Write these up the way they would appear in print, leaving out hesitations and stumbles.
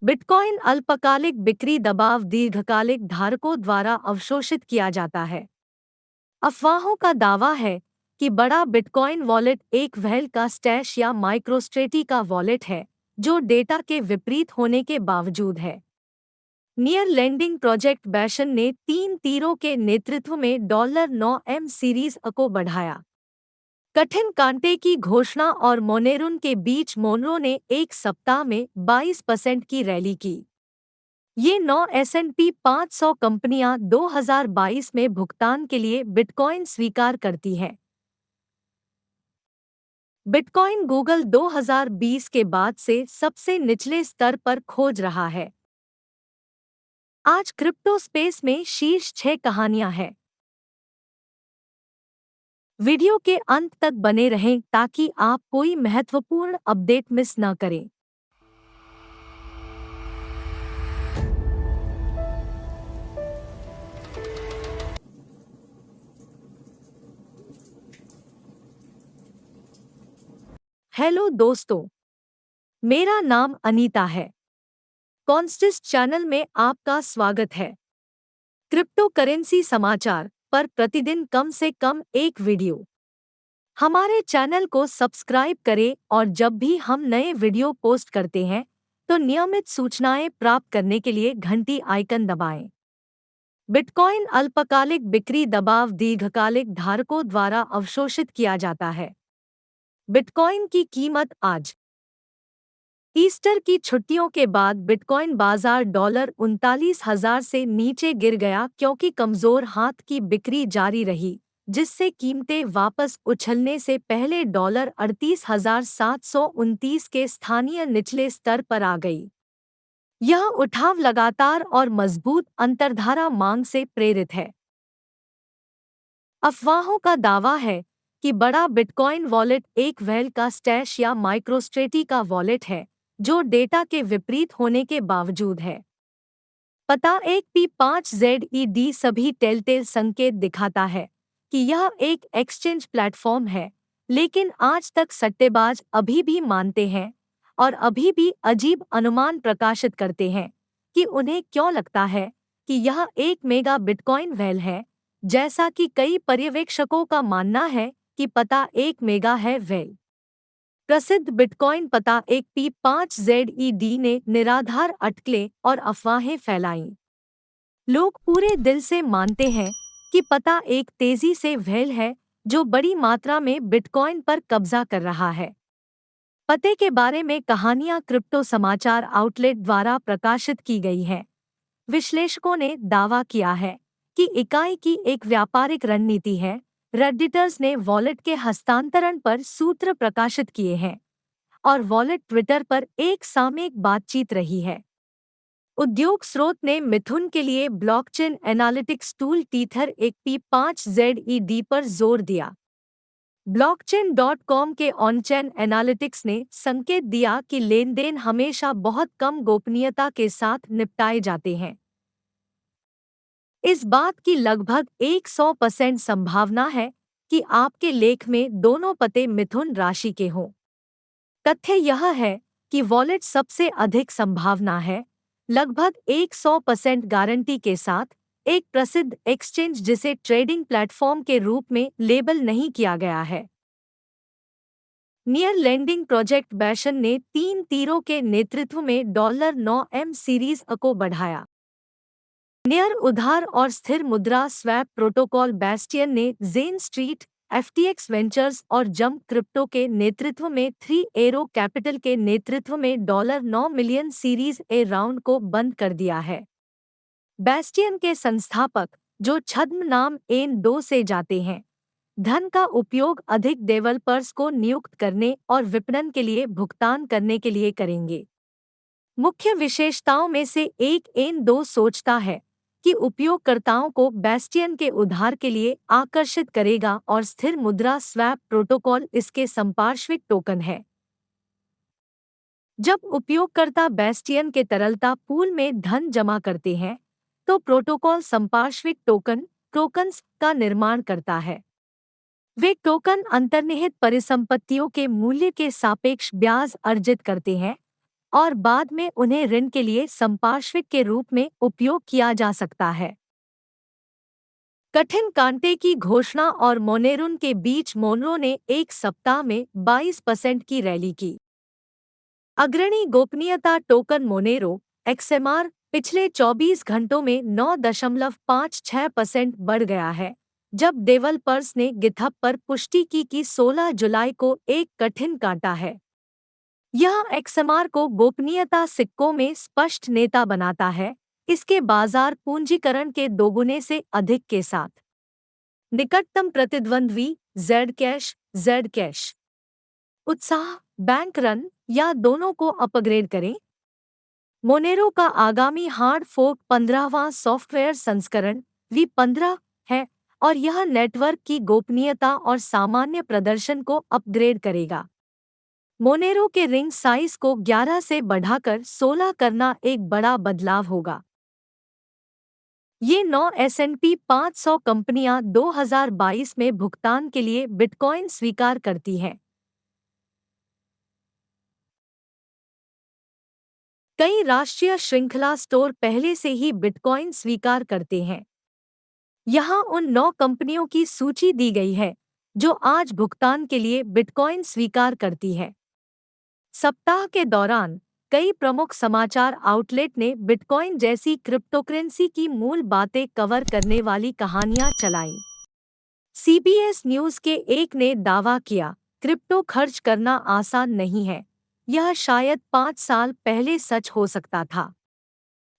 Bitcoin अल्पकालिक बिक्री दबाव दीर्घकालिक धारकों द्वारा अवशोषित किया जाता है। अफवाहों का दावा है कि बड़ा बिटकॉइन वॉलेट एक व्हेल का स्टैश या माइक्रोस्ट्रेटी का वॉलेट है, जो डेटा के विपरीत होने के बावजूद है। नियर लेंडिंग प्रोजेक्ट बैशन ने 3 तीरों के नेतृत्व में $9 सीरीज को बढ़ाया। कठिन कांटे की घोषणा और मोनेरुन के बीच मोनरो ने एक सप्ताह में 22% की रैली की। ये 9 S&P 500 कंपनियां 2022 में भुगतान के लिए बिटकॉइन स्वीकार करती हैं। बिटकॉइन गूगल 2020 के बाद से सबसे निचले स्तर पर खोज रहा है। आज क्रिप्टो स्पेस में शीर्ष 6 कहानियां हैं। वीडियो के अंत तक बने रहें ताकि आप कोई महत्वपूर्ण अपडेट मिस न करें। हेलो दोस्तों, मेरा नाम अनीता है। कॉन्स्टिस चैनल में आपका स्वागत है। क्रिप्टो करेंसी समाचार पर प्रतिदिन कम से कम एक वीडियो। हमारे चैनल को सब्सक्राइब करें और जब भी हम नए वीडियो पोस्ट करते हैं तो नियमित सूचनाएं प्राप्त करने के लिए घंटी आइकन दबाएं। बिटकॉइन अल्पकालिक बिक्री दबाव दीर्घकालिक धारकों द्वारा अवशोषित किया जाता है। बिटकॉइन की कीमत आज। ईस्टर की छुट्टियों के बाद बिटकॉइन बाजार $39,000 से नीचे गिर गया क्योंकि कमजोर हाथ की बिक्री जारी रही, जिससे कीमतें वापस उछलने से पहले $38,729 के स्थानीय निचले स्तर पर आ गई। यह उठाव लगातार और मजबूत अंतर्धारा मांग से प्रेरित है। अफवाहों का दावा है कि बड़ा बिटकॉइन वॉलेट एक व्हेल का स्टैश या माइक्रोस्ट्रेटी का वॉलेट है, जो डेटा के विपरीत होने के बावजूद है। पता एक P5ZED सभी टेलटेल संकेत दिखाता है कि यह एक एक्सचेंज प्लेटफॉर्म है, लेकिन आज तक सट्टेबाज अभी भी मानते हैं और अभी भी अजीब अनुमान प्रकाशित करते हैं कि उन्हें क्यों लगता है कि यह एक मेगा बिटकॉइन व्हेल है, जैसा कि कई पर्यवेक्षकों का मानना है कि पता एक मेगा है व्हेल। प्रसिद्ध बिटकॉइन पता एक P5ZED ने निराधार अटकलें और अफवाहें फैलाईं। लोग पूरे दिल से मानते हैं कि पता एक तेजी से व्हेल है जो बड़ी मात्रा में बिटकॉइन पर कब्जा कर रहा है। पते के बारे में कहानियां क्रिप्टो समाचार आउटलेट द्वारा प्रकाशित की गई हैं। विश्लेषकों ने दावा किया है कि इकाई की एक व्यापारिक रणनीति है। रेडिटर्स ने वॉलेट के हस्तांतरण पर सूत्र प्रकाशित किए हैं और वॉलेट ट्विटर पर एक सामयिक बातचीत रही है। उद्योग स्रोत ने मिथुन के लिए ब्लॉकचेन एनालिटिक्स टूल टीथर एक P5ZED पर जोर दिया। blockchain.com के ऑनचेन एनालिटिक्स ने संकेत दिया कि लेनदेन हमेशा बहुत कम गोपनीयता के साथ निपटाए जाते हैं। इस बात की लगभग 100% संभावना है कि आपके लेख में दोनों पते मिथुन राशि के हों। तथ्य यह है कि वॉलेट सबसे अधिक संभावना है, लगभग 100% गारंटी के साथ, एक प्रसिद्ध एक्सचेंज जिसे ट्रेडिंग प्लेटफॉर्म के रूप में लेबल नहीं किया गया है। नियर लेंडिंग प्रोजेक्ट बैशन ने 3 तीरों के नेतृत्व में $9 सीरीज को बढ़ाया। नियर उधार और स्थिर मुद्रा स्वैप प्रोटोकॉल बैस्टियन ने जेन स्ट्रीट, FTX वेंचर्स और जंप क्रिप्टो के नेतृत्व में 3 एरो कैपिटल के नेतृत्व में $9 मिलियन सीरीज ए राउंड को बंद कर दिया है। बैस्टियन के संस्थापक, जो छद्म नाम N2 से जाते हैं, धन का उपयोग अधिक डेवलपर्स को नियुक्त करने और विपणन के लिए भुगतान करने के लिए करेंगे। मुख्य विशेषताओं में से एक N2 सोचता है कि उपयोगकर्ताओं को बैस्टियन के उधार के लिए आकर्षित करेगा और स्थिर मुद्रा स्वैप प्रोटोकॉल इसके संपार्श्विक टोकन है। जब उपयोगकर्ता बैस्टियन के तरलता पूल में धन जमा करते हैं, तो प्रोटोकॉल संपार्श्विक टोकन्स का निर्माण करता है। वे टोकन अंतर्निहित परिसंपत्तियों के मूल्य के सापेक्ष ब्याज अर्जित करते हैं, और बाद में उन्हें ऋण के लिए संपार्श्विक के रूप में उपयोग किया जा सकता है। कठिन कांटे की घोषणा और मोनेरुन के बीच मोनरो ने एक सप्ताह में 22% की रैली की। अग्रणी गोपनीयता टोकन मोनेरो XMR पिछले 24 घंटों में 9.56% बढ़ गया है, जब डेवलपर्स ने गिटहब पर पुष्टि की कि 16 जुलाई को एक कठिन कांटा है। यह XMR को गोपनीयता सिक्कों में स्पष्ट नेता बनाता है, इसके बाजार पूंजीकरण के दोगुने से अधिक के साथ। निकटतम प्रतिद्वंद्वी जेड कैश उत्साह, बैंक रन या दोनों को अपग्रेड करें। मोनेरो का आगामी हार्ड फोर्क 15वां सॉफ्टवेयर संस्करण V15 है और यह नेटवर्क की गोपनीयता और सामान्य प्रदर्शन को अपग्रेड करेगा। मोनेरो के रिंग साइज को 11 से बढ़ाकर 16 करना एक बड़ा बदलाव होगा। ये 9 S&P 500 कंपनियां 2022 में भुगतान के लिए बिटकॉइन स्वीकार करती हैं। कई राष्ट्रीय श्रृंखला स्टोर पहले से ही बिटकॉइन स्वीकार करते हैं। यहाँ उन 9 कंपनियों की सूची दी गई है जो आज भुगतान के लिए बिटकॉइन स्वीकार करती है। सप्ताह के दौरान कई प्रमुख समाचार आउटलेट ने बिटकॉइन जैसी क्रिप्टोकरेंसी की मूल बातें कवर करने वाली कहानियां चलाईं। CBS न्यूज के एक ने दावा किया, क्रिप्टो खर्च करना आसान नहीं है। यह शायद 5 साल पहले सच हो सकता था।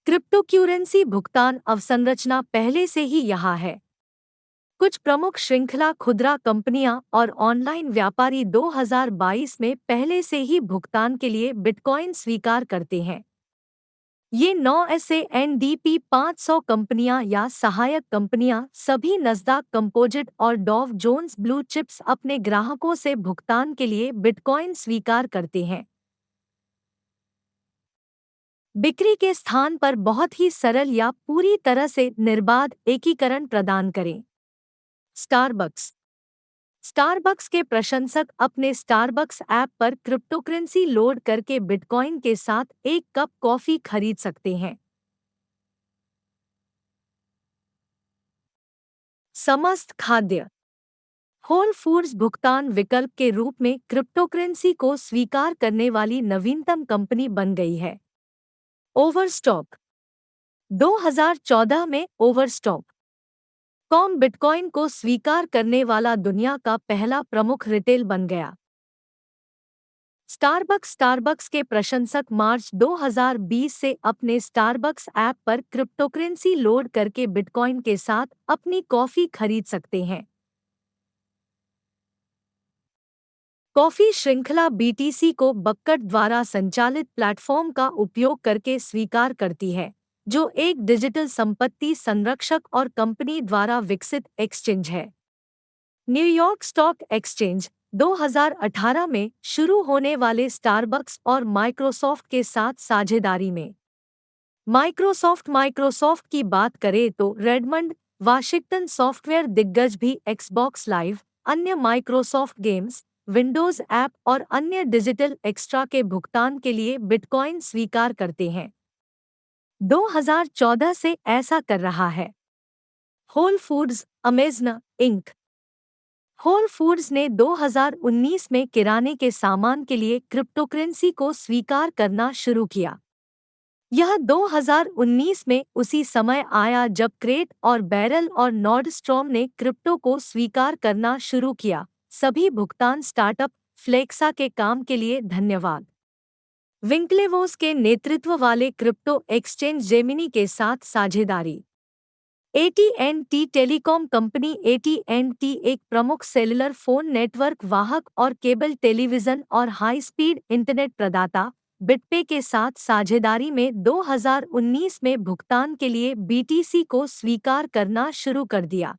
क्रिप्टोकरेंसी भुगतान अवसंरचना पहले से ही यहाँ है। कुछ प्रमुख श्रृंखला खुदरा कंपनियां और ऑनलाइन व्यापारी 2022 में पहले से ही भुगतान के लिए बिटकॉइन स्वीकार करते हैं। ये 9 S&P 500 कंपनियां या सहायक कंपनियां सभी नस्दाक कंपोजिट और डॉव जोन्स ब्लू चिप्स अपने ग्राहकों से भुगतान के लिए बिटकॉइन स्वीकार करते हैं। बिक्री के स्थान पर बहुत ही सरल या पूरी तरह से निर्बाध एकीकरण प्रदान करें। स्टारबक्स के प्रशंसक अपने स्टारबक्स ऐप पर क्रिप्टोकरेंसी लोड करके बिटकॉइन के साथ एक कप कॉफी खरीद सकते हैं। समस्त खाद्य होल फूड्स भुगतान विकल्प के रूप में क्रिप्टोकरेंसी को स्वीकार करने वाली नवीनतम कंपनी बन गई है। ओवरस्टॉक 2014 में ओवरस्टॉक कॉम बिटकॉइन को स्वीकार करने वाला दुनिया का पहला प्रमुख रिटेल बन गया। स्टारबक्स के प्रशंसक मार्च 2020 से अपने स्टारबक्स ऐप पर क्रिप्टोकरेंसी लोड करके बिटकॉइन के साथ अपनी कॉफी खरीद सकते हैं। कॉफी श्रृंखला BTC को बक्कट द्वारा संचालित प्लेटफॉर्म का उपयोग करके स्वीकार करती है, जो एक डिजिटल संपत्ति संरक्षक और कंपनी द्वारा विकसित एक्सचेंज है। न्यूयॉर्क स्टॉक एक्सचेंज 2018 में शुरू होने वाले स्टारबक्स और माइक्रोसॉफ्ट के साथ साझेदारी में। माइक्रोसॉफ्ट की बात करें तो रेडमंड, वाशिंगटन सॉफ्टवेयर दिग्गज भी एक्सबॉक्स लाइव, अन्य माइक्रोसॉफ्ट गेम्स, विंडोज ऐप और अन्य डिजिटल एक्स्ट्रा के भुगतान के लिए बिटकॉइन स्वीकार करते हैं। 2014 से ऐसा कर रहा है। Whole Foods Amazon Inc Whole Foods ने 2019 में किराने के सामान के लिए क्रिप्टोकरेंसी को स्वीकार करना शुरू किया। यह 2019 में उसी समय आया जब क्रेट और बैरल और नॉर्डस्ट्रॉम ने क्रिप्टो को स्वीकार करना शुरू किया। सभी भुगतान स्टार्टअप फ्लेक्सा के काम के लिए धन्यवाद। विंकलेवोस के नेतृत्व वाले क्रिप्टो एक्सचेंज जेमिनी के साथ साझेदारी। AT&T टेलीकॉम कंपनी AT&T एक प्रमुख सेलुलर फोन नेटवर्क वाहक और केबल टेलीविजन और हाई स्पीड इंटरनेट प्रदाता बिटपे के साथ साझेदारी में 2019 में भुगतान के लिए BTC को स्वीकार करना शुरू कर दिया।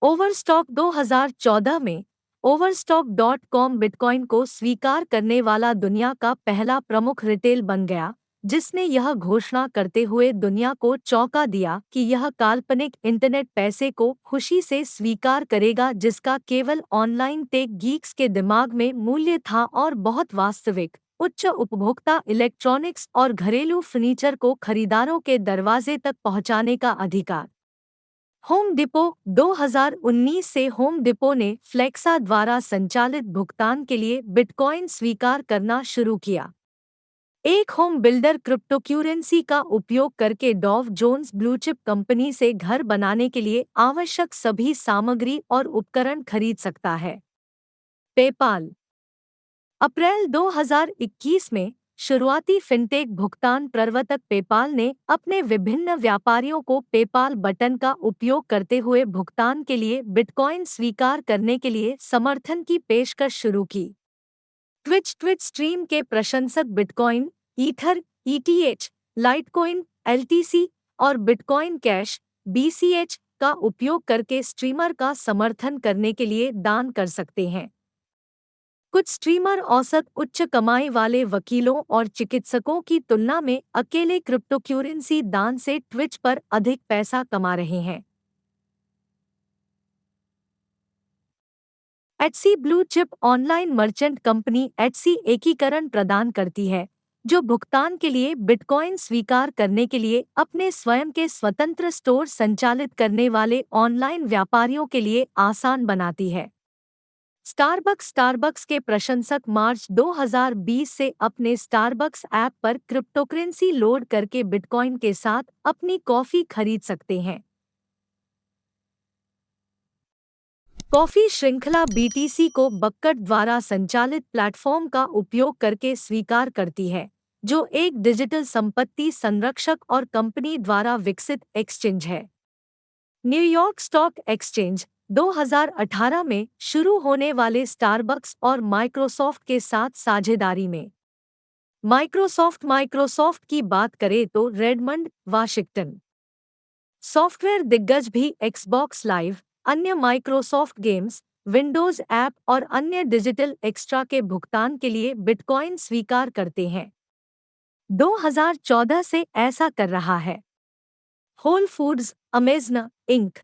ओवरस्टॉक 2014 में Overstock.com बिटकॉइन को स्वीकार करने वाला दुनिया का पहला प्रमुख रिटेल बन गया, जिसने यह घोषणा करते हुए दुनिया को चौंका दिया कि यह काल्पनिक इंटरनेट पैसे को खुशी से स्वीकार करेगा जिसका केवल ऑनलाइन टेक गीक्स के दिमाग में मूल्य था और बहुत वास्तविक। उच्च उपभोक्ता इलेक्ट्रॉनिक्स और घरेलू फर्नीचर को खरीदारों के दरवाजे तक पहुंचाने का अधिकार। होम डिपो 2019 से होम डिपो ने फ्लेक्सा द्वारा संचालित भुगतान के लिए बिटकॉइन स्वीकार करना शुरू किया। एक होम बिल्डर क्रिप्टोक्यूरेंसी का उपयोग करके डॉव जोन्स ब्लूचिप कंपनी से घर बनाने के लिए आवश्यक सभी सामग्री और उपकरण खरीद सकता है। पेपाल अप्रैल 2021 में शुरुआती फिनटेक भुगतान प्रवर्तक पेपाल ने अपने विभिन्न व्यापारियों को पेपाल बटन का उपयोग करते हुए भुगतान के लिए बिटकॉइन स्वीकार करने के लिए समर्थन की पेशकश शुरू की। ट्विच स्ट्रीम के प्रशंसक bitcoin, ether, ETH, Litecoin, LTC और बिटकॉइन कैश बीसीएच का उपयोग करके स्ट्रीमर का समर्थन करने के लिए दान कर सकते हैं। कुछ स्ट्रीमर औसत उच्च कमाई वाले वकीलों और चिकित्सकों की तुलना में अकेले क्रिप्टोक्यूरेंसी दान से ट्विच पर अधिक पैसा कमा रहे हैं। Etsy blue chip online merchant company Etsy एकीकरण प्रदान करती है, जो भुगतान के लिए बिटकॉइन स्वीकार करने के लिए अपने स्वयं के स्वतंत्र स्टोर संचालित करने वाले ऑनलाइन व्यापारियों के लिए आसान बनाती है। स्टारबक्स के प्रशंसक मार्च 2020 से अपने स्टारबक्स ऐप पर क्रिप्टोकरेंसी लोड करके बिटकॉइन के साथ अपनी कॉफी खरीद सकते हैं। कॉफी श्रृंखला बीटीसी को बक्कट द्वारा संचालित प्लेटफॉर्म का उपयोग करके स्वीकार करती है, जो एक डिजिटल संपत्ति संरक्षक और कंपनी द्वारा विकसित एक्सचेंज है। न्यूयॉर्क स्टॉक एक्सचेंज 2018 में शुरू होने वाले स्टारबक्स और माइक्रोसॉफ्ट के साथ साझेदारी में। माइक्रोसॉफ्ट की बात करें तो रेडमंड, वाशिंगटन। सॉफ्टवेयर दिग्गज भी एक्सबॉक्स लाइव, अन्य माइक्रोसॉफ्ट गेम्स, विंडोज ऐप और अन्य डिजिटल एक्स्ट्रा के भुगतान के लिए बिटकॉइन स्वीकार करते हैं। 2014 से ऐसा कर रहा है। Whole Foods, Amazon Inc.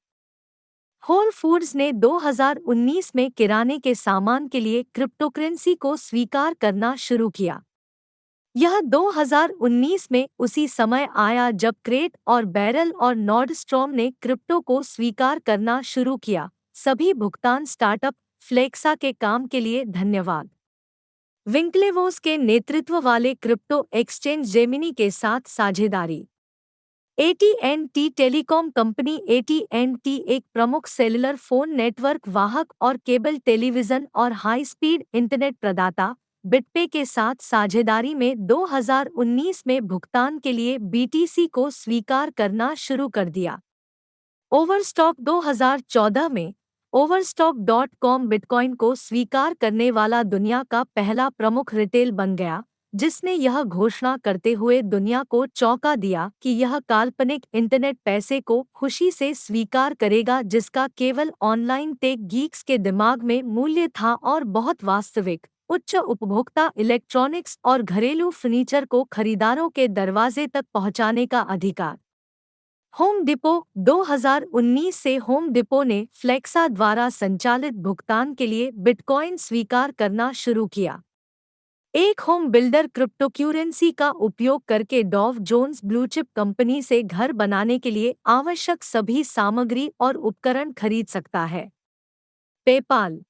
Whole Foods ने 2019 में किराने के सामान के लिए क्रिप्टोकरेंसी को स्वीकार करना शुरू किया। यह 2019 में उसी समय आया जब क्रेट और बैरल और नॉर्डस्ट्रॉम ने क्रिप्टो को स्वीकार करना शुरू किया। सभी भुगतान स्टार्टअप फ्लेक्सा के काम के लिए धन्यवाद। विंकलेवोस के नेतृत्व वाले क्रिप्टो एक्सचेंज जेमिनी के साथ साझेदारी। AT&T टेलीकॉम कंपनी AT&T एक प्रमुख सेलुलर फोन नेटवर्क वाहक और केबल टेलीविजन और हाई स्पीड इंटरनेट प्रदाता बिटपे के साथ साझेदारी में 2019 में भुगतान के लिए BTC को स्वीकार करना शुरू कर दिया। ओवरस्टॉक 2014 में Overstock.com बिटकॉइन को स्वीकार करने वाला दुनिया का पहला प्रमुख रिटेल बन गया, जिसने यह घोषणा करते हुए दुनिया को चौंका दिया कि यह काल्पनिक इंटरनेट पैसे को खुशी से स्वीकार करेगा जिसका केवल ऑनलाइन टेक गीक्स के दिमाग में मूल्य था और बहुत वास्तविक, उच्च उपभोक्ता इलेक्ट्रॉनिक्स और घरेलू फर्नीचर को खरीदारों के दरवाजे तक पहुंचाने का अधिकार। होम डिपो 2019 से होम डिपो ने फ्लेक्सा द्वारा संचालित भुगतान के लिए बिटकॉइन स्वीकार करना शुरू किया। एक होम बिल्डर क्रिप्टोक्यूरेंसी का उपयोग करके डॉव जोन्स ब्लूचिप कंपनी से घर बनाने के लिए आवश्यक सभी सामग्री और उपकरण खरीद सकता है। पेपाल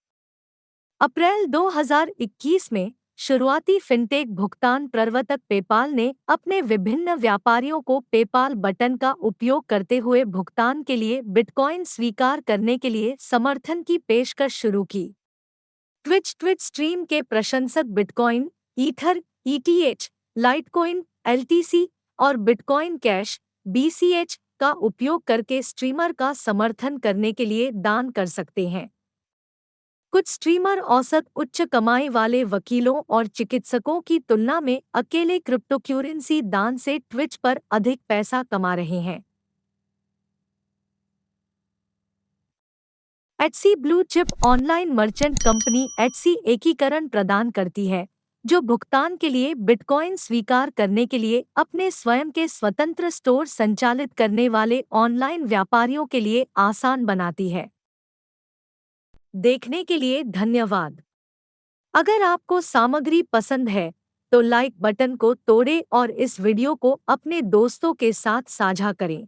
अप्रैल 2021 में शुरुआती फिनटेक भुगतान प्रवर्तक पेपाल ने अपने विभिन्न व्यापारियों को पेपाल बटन का उपयोग करते हुए भुगतान के लिए बिटकॉइन स्वीकार करने के लिए समर्थन की पेशकश शुरू की। ट्विच स्ट्रीम के प्रशंसक bitcoin, ether, ETH, Litecoin, LTC और बिटकॉइन कैश बीसीएच का उपयोग करके स्ट्रीमर का समर्थन करने के लिए दान कर सकते हैं। कुछ स्ट्रीमर औसत उच्च कमाई वाले वकीलों और चिकित्सकों की तुलना में अकेले क्रिप्टोक्यूरेंसी दान से ट्विच पर अधिक पैसा कमा रहे हैं। Etsy blue chip online merchant company Etsy एकीकरण प्रदान करती है, जो भुगतान के लिए बिटकॉइन स्वीकार करने के लिए अपने स्वयं के स्वतंत्र स्टोर संचालित करने वाले ऑनलाइन व्यापारियों के लिए आसान बनाती है। देखने के लिए धन्यवाद। अगर आपको सामग्री पसंद है तो लाइक बटन को तोड़ें और इस वीडियो को अपने दोस्तों के साथ साझा करें।